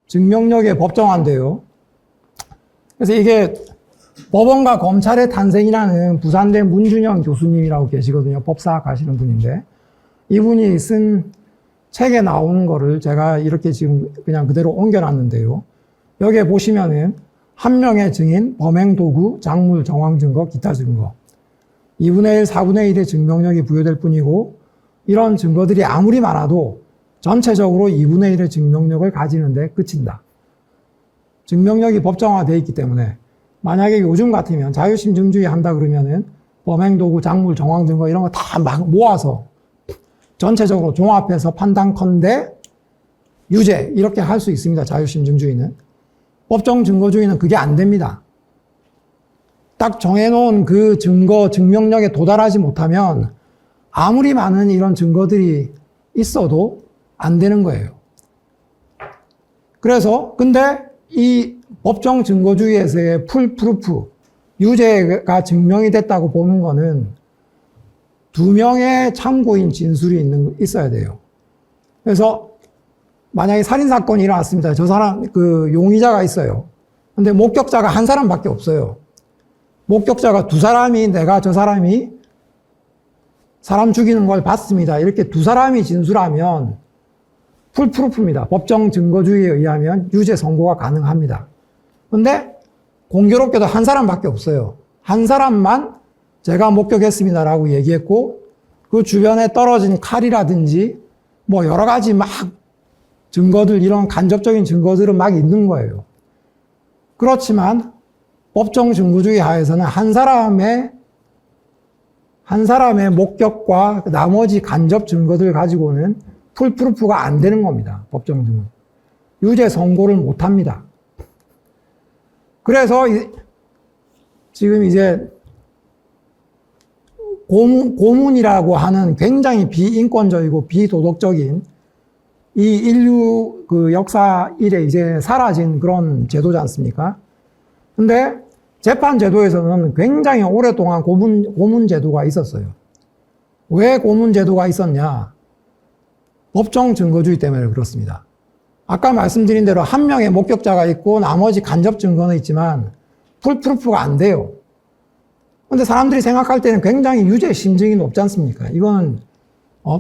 증명력의 법정화인데요. 그래서 이게 법원과 검찰의 탄생이라는 부산대 문준영 교수님이라고 계시거든요. 법사학 하시는 분인데, 이분이 쓴 책에 나오는 거를 제가 이렇게 지금 그냥 그대로 옮겨놨는데요. 여기에 보시면은 한 명의 증인, 범행 도구, 작물, 정황 증거, 기타 증거. 2분의 1, 4분의 1의 증명력이 부여될 뿐이고, 이런 증거들이 아무리 많아도 전체적으로 2분의 1의 증명력을 가지는데 그친다. 증명력이 법정화되어 있기 때문에 만약에 요즘 같으면 자유심 증주의 한다 그러면은 범행 도구, 작물, 정황 증거 이런 거 다 막 모아서 전체적으로 종합해서 판단컨대 유죄 이렇게 할 수 있습니다. 자유심 증주의는. 법정 증거주의는 그게 안 됩니다. 딱 정해놓은 그 증거, 증명력에 도달하지 못하면 아무리 많은 이런 증거들이 있어도 안 되는 거예요. 그래서 근데 이 법정 증거주의에서의 풀프루프, 유죄가 증명이 됐다고 보는 거는 2명의 참고인 진술이 있어야 돼요. 그래서 만약에 살인사건이 일어났습니다. 저 사람, 용의자가 있어요. 근데 목격자가 한 사람밖에 없어요. 목격자가 2사람이 내가 저 사람이 사람 죽이는 걸 봤습니다. 이렇게 2사람이 진술하면 풀프루프입니다. 법정 증거주의에 의하면 유죄 선고가 가능합니다. 근데 공교롭게도 한 사람밖에 없어요. 한 사람만 제가 목격했습니다라고 얘기했고 그 주변에 떨어진 칼이라든지 뭐 여러 가지 막 증거들, 이런 간접적인 증거들은 막 있는 거예요. 그렇지만 법정 증거주의 하에서는 한 사람의 목격과 나머지 간접 증거들 가지고는 풀프루프가 안 되는 겁니다. 법정 증거. 유죄 선고를 못 합니다. 그래서 지금 이제 고문이라고 하는 굉장히 비인권적이고 비도덕적인 이 인류 역사 이래 이제 사라진 그런 제도지 않습니까? 근데 재판 제도에서는 굉장히 오랫동안 고문 제도가 있었어요. 왜 고문 제도가 있었냐? 법정 증거주의 때문에 그렇습니다. 아까 말씀드린 대로 한 명의 목격자가 있고 나머지 간접 증거는 있지만 풀프루프가 안 돼요. 근데 사람들이 생각할 때는 굉장히 유죄 심증이 높지 않습니까? 이거는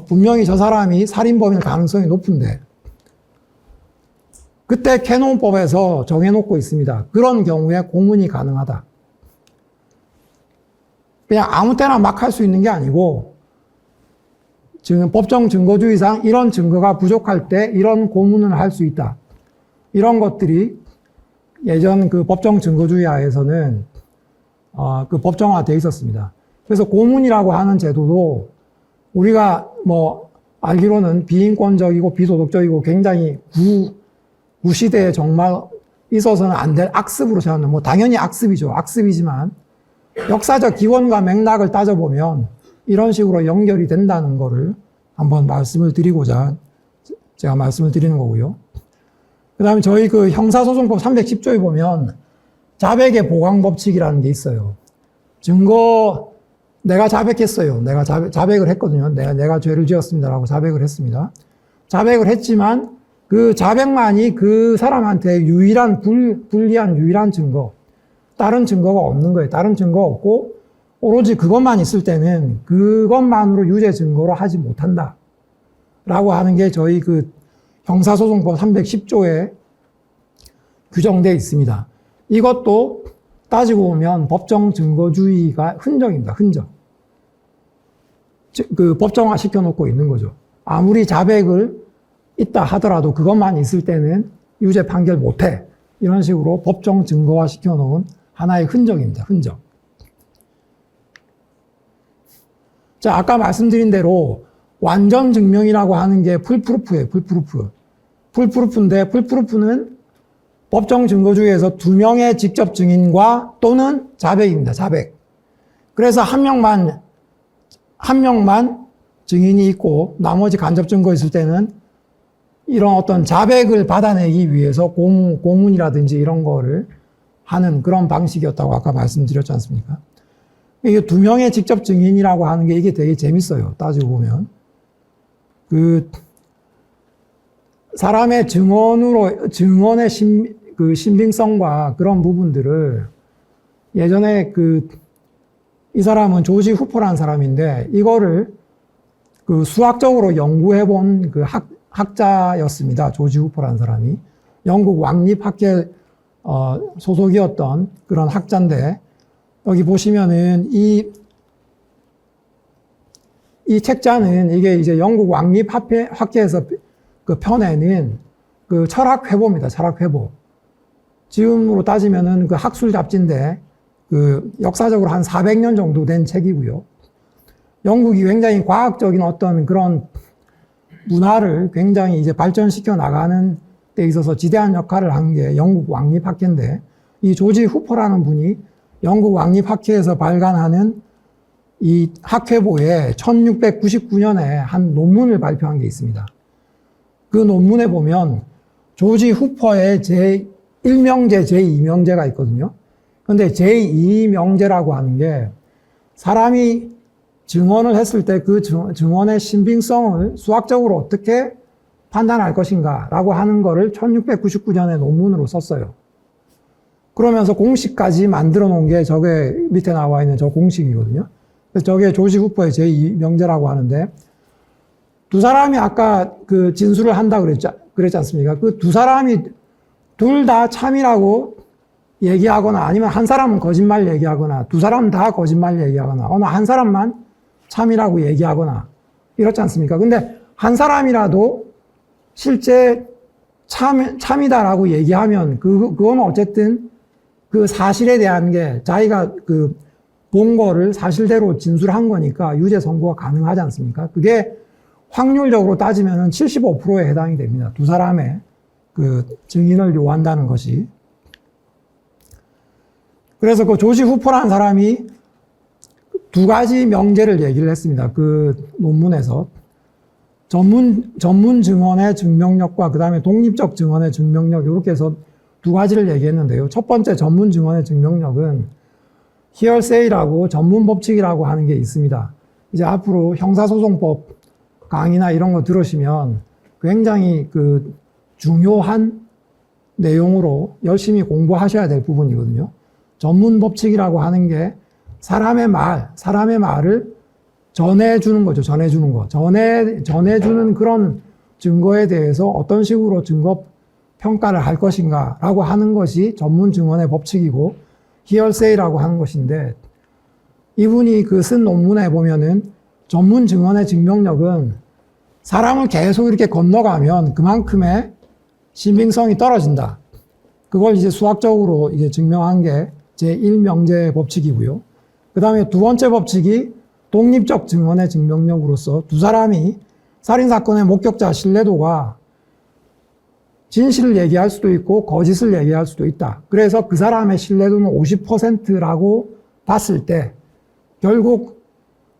분명히 저 사람이 살인범일 가능성이 높은데 그때 캐논법에서 정해놓고 있습니다. 그런 경우에 고문이 가능하다. 그냥 아무 때나 막 할 수 있는 게 아니고 지금 법정 증거주의상 이런 증거가 부족할 때 이런 고문을 할 수 있다. 이런 것들이 예전 그 법정 증거주의 하에서는 그 법정화되어 있었습니다. 그래서 고문이라고 하는 제도도 우리가 뭐 알기로는 비인권적이고 비도덕적이고 굉장히 구시대에 정말 있어서는 안 될 악습으로 생각합니다. 뭐 당연히 악습이죠. 악습이지만 역사적 기원과 맥락을 따져보면 이런 식으로 연결이 된다는 거를 한번 말씀을 드리고자 제가 말씀을 드리는 거고요. 그 다음에 저희 그 형사소송법 310조에 보면 자백의 보강법칙이라는 게 있어요. 증거, 내가 자백했어요. 내가 자백을 했거든요. 내가 죄를 지었습니다라고 자백을 했습니다. 자백을 했지만 그 자백만이 그 사람한테 불리한 유일한 증거, 다른 증거가 없는 거예요. 다른 증거가 없고 오로지 그것만 있을 때는 그것만으로 유죄 증거로 하지 못한다. 라고 하는 게 저희 그 형사소송법 310조에 규정되어 있습니다. 이것도 따지고 보면 법정 증거주의가 흔적입니다. 흔적. 그 법정화 시켜놓고 있는 거죠. 아무리 자백을 있다 하더라도 그것만 있을 때는 유죄 판결 못해. 이런 식으로 법정 증거화 시켜놓은 하나의 흔적입니다. 흔적. 자, 아까 말씀드린 대로 완전 증명이라고 하는 게 풀프루프예요. 풀프루프. 풀프루프인데 풀프루프는 법정 증거주의에서 2명의 직접 증인과 또는 자백입니다. 자백. 그래서 한 명만 증인이 있고 나머지 간접 증거 있을 때는 이런 어떤 자백을 받아내기 위해서 고문이라든지 이런 거를 하는 그런 방식이었다고 아까 말씀드렸지 않습니까? 이게 2명의 직접 증인이라고 하는 게 이게 되게 재밌어요. 따지고 보면. 사람의 증언의 신빙성과 그런 부분들을 예전에 이 사람은 조지 후퍼라는 사람인데 이거를 수학적으로 연구해 본 학자였습니다. 조지 후퍼라는 사람이. 영국 왕립학회 소속이었던 그런 학자인데 여기 보시면은 이 책자는 이게 이제 영국 왕립학회에서 펴내는 철학 회보입니다. 철학 회보. 지금으로 따지면은 학술 잡지인데 역사적으로 한 400년 정도 된 책이고요. 영국이 굉장히 과학적인 어떤 그런 문화를 굉장히 이제 발전시켜 나가는 데 있어서 지대한 역할을 한 게 영국 왕립학회인데 이 조지 후퍼라는 분이 영국 왕립학회에서 발간하는 이 학회보에 1699년에 한 논문을 발표한 게 있습니다. 그 논문에 보면 조지 후퍼의 제1명제, 제2명제가 있거든요. 그런데 제2명제라고 하는 게 사람이 증언을 했을 때 그 증언의 신빙성을 수학적으로 어떻게 판단할 것인가 라고 하는 거를 1699년에 논문으로 썼어요. 그러면서 공식까지 만들어 놓은 게 저게 밑에 나와 있는 저 공식이거든요. 그래서 저게 조지 후퍼의 제2명제라고 하는데 두 사람이 아까 진술을 한다 그랬지 않습니까? 그 두 사람이 둘 다 참이라고 얘기하거나 아니면 한 사람은 거짓말 얘기하거나 두 사람 다 거짓말 얘기하거나 어느 한 사람만 참이라고 얘기하거나 이렇지 않습니까? 근데 한 사람이라도 실제 참이다라고 얘기하면 그건 어쨌든 그 사실에 대한 게 자기가 본 거를 사실대로 진술한 거니까 유죄 선고가 가능하지 않습니까? 그게 확률적으로 따지면 75%에 해당이 됩니다. 두 사람의 증인을 요한다는 것이. 그래서 조지 후퍼라는 사람이 두 가지 명제를 얘기를 했습니다. 논문에서. 전문 증언의 증명력과 그 다음에 독립적 증언의 증명력 이렇게 해서 두 가지를 얘기했는데요. 첫 번째 전문 증언의 증명력은 hearsay라고 전문 법칙이라고 하는 게 있습니다. 이제 앞으로 형사소송법 강의나 이런 거 들으시면 굉장히 중요한 내용으로 열심히 공부하셔야 될 부분이거든요. 전문 법칙이라고 하는 게 사람의 말을 전해주는 거죠. 전해주는 거. 전해주는 그런 증거에 대해서 어떤 식으로 증거 평가를 할 것인가 라고 하는 것이 전문 증언의 법칙이고 hearsay라고 하는 것인데 이분이 쓴 논문에 보면은 전문 증언의 증명력은 사람을 계속 이렇게 건너가면 그만큼의 신빙성이 떨어진다. 그걸 이제 수학적으로 이제 증명한 게 제1명제 법칙이고요. 그 다음에 두 번째 법칙이 독립적 증언의 증명력으로서 두 사람이 살인사건의 목격자 신뢰도가 진실을 얘기할 수도 있고 거짓을 얘기할 수도 있다. 그래서 그 사람의 신뢰도는 50%라고 봤을 때 결국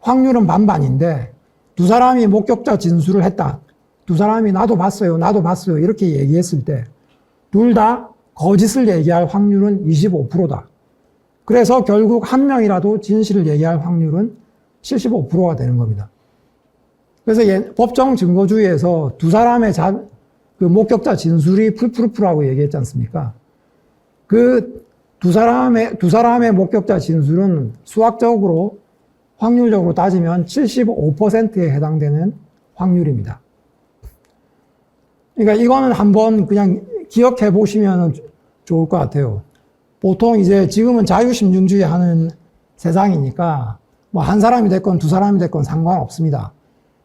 확률은 반반인데 두 사람이 목격자 진술을 했다. 두 사람이 나도 봤어요 이렇게 얘기했을 때 둘 다 거짓을 얘기할 확률은 25%다. 그래서 결국 한 명이라도 진실을 얘기할 확률은 75%가 되는 겁니다. 그래서 법정 증거주의에서 두 사람의 목격자 진술이 풀프루프라고 얘기했지 않습니까? 두 사람의 목격자 진술은 수학적으로 확률적으로 따지면 75%에 해당되는 확률입니다. 그러니까 이거는 한번 그냥 기억해 보시면 좋을 것 같아요. 보통 이제 지금은 자유심증주의 하는 세상이니까 뭐 한 사람이 됐건 두 사람이 됐건 상관없습니다.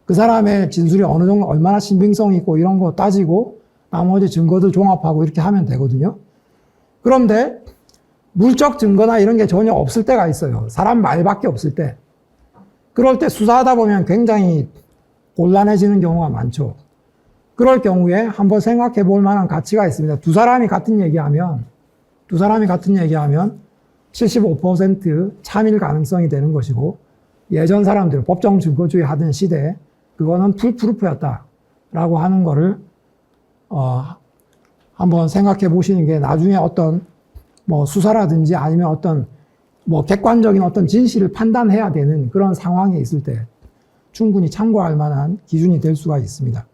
그 사람의 진술이 어느 정도 얼마나 신빙성이 있고 이런 거 따지고 나머지 증거들 종합하고 이렇게 하면 되거든요. 그런데 물적 증거나 이런 게 전혀 없을 때가 있어요. 사람 말밖에 없을 때. 그럴 때 수사하다 보면 굉장히 곤란해지는 경우가 많죠. 그럴 경우에 한번 생각해 볼 만한 가치가 있습니다. 두 사람이 같은 얘기하면 75% 참일 가능성이 되는 것이고 예전 사람들 법정 증거주의 하던 시대에 그거는 풀프루프였다라고 하는 거를 한번 생각해 보시는 게 나중에 어떤 뭐 수사라든지 아니면 어떤 뭐 객관적인 어떤 진실을 판단해야 되는 그런 상황에 있을 때 충분히 참고할 만한 기준이 될 수가 있습니다.